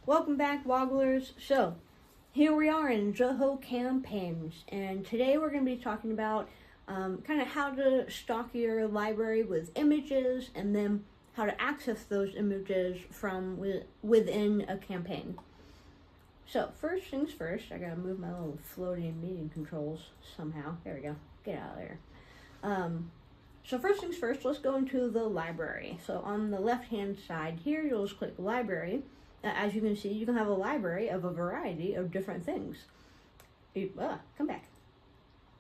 Welcome back, Wogglers. So, here we are in Zoho Campaigns, and today we're going to be talking about kind of how to stock your library with images, and then how to access those images from within a campaign. So, first things first, I gotta move my little floating meeting controls somehow. There we go. Get out of there. So first things first, let's go into the library. So on the left-hand side here, you'll just click Library. As you can see, you can have a library of a variety of different things. Come back.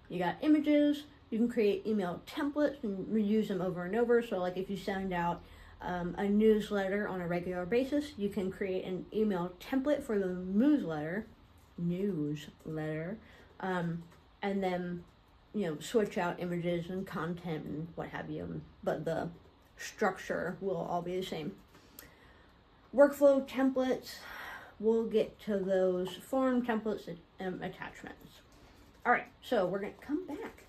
You got images. You can create email templates and reuse them over and over. So like if you send out a newsletter on a regular basis, you can create an email template for the newsletter, and then switch out images and content and what have you, but the structure will all be the same. Workflow templates, we'll get to those form templates and attachments. All right, so we're gonna come back.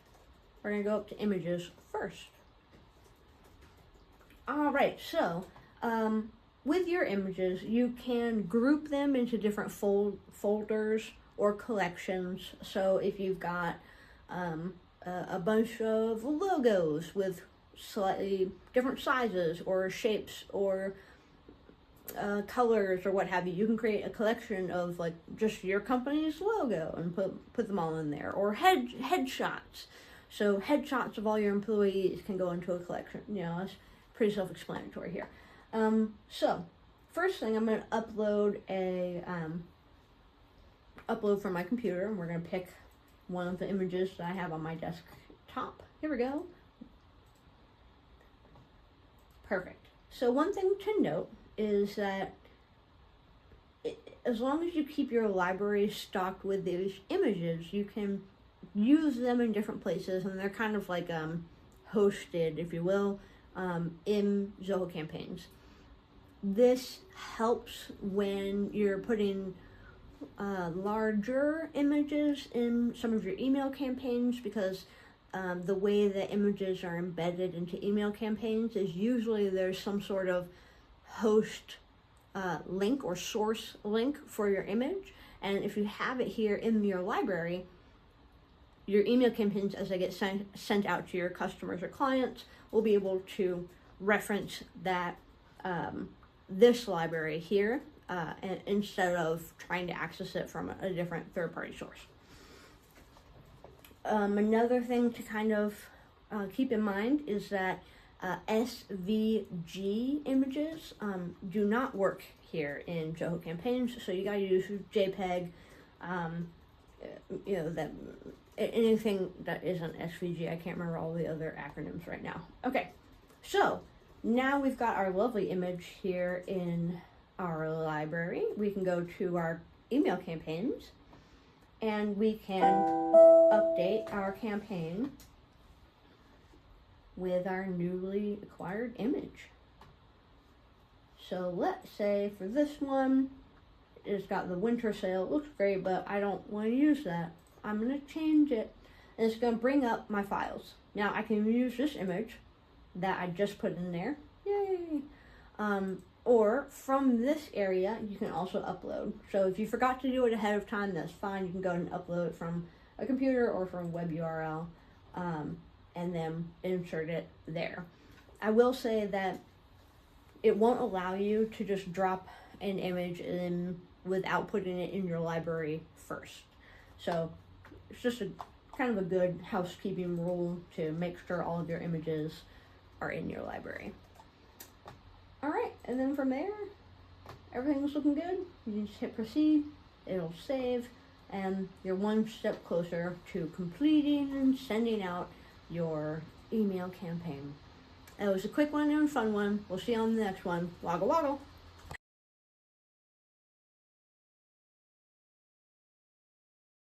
We're gonna go up to images first. All right, so with your images, you can group them into different folders or collections. So if you've got a bunch of logos with slightly different sizes or shapes or colors or what have you, you can create a collection of like just your company's logo and put them all in there. Or headshots. So headshots of all your employees can go into a collection. It's pretty self-explanatory here. So first thing, I'm going to upload upload from my computer, and we're going to pick one of the images that I have on my desktop. Here we go. Perfect. So one thing to note is that as long as you keep your library stocked with these images, you can use them in different places, and they're kind of like hosted, if you will, in Zoho Campaigns. This helps when you're putting larger images in some of your email campaigns, because the way that images are embedded into email campaigns is usually there's some sort of host link or source link for your image, and if you have it here in your library, your email campaigns, as they get sent out to your customers or clients, will be able to reference that this library here instead of trying to access it from a different third-party source. Another thing to kind of keep in mind is that SVG images do not work here in Zoho Campaigns, so you gotta use JPEG, that anything that isn't SVG. I can't remember all the other acronyms right now. Okay, so now we've got our lovely image here in our library. We can go to our email campaigns, and we can update our campaign with our newly acquired image. So let's say for this one, it's got the winter sale. It looks great, but I don't want to use that. I'm going to change it, and it's going to bring up my files. Now I can use this image that I just put in there. Yay! Or from this area, you can also upload. So if you forgot to do it ahead of time, that's fine. You can go and upload it from a computer or from web URL, and then insert it there. I will say that it won't allow you to just drop an image in without putting it in your library first. So it's just a kind of a good housekeeping rule to make sure all of your images are in your library. All right, and then from there, everything's looking good. You just hit proceed, it'll save, and you're one step closer to completing and sending out your email campaign. It was a quick one and a fun one. We'll see you on the next one. Woggle woggle.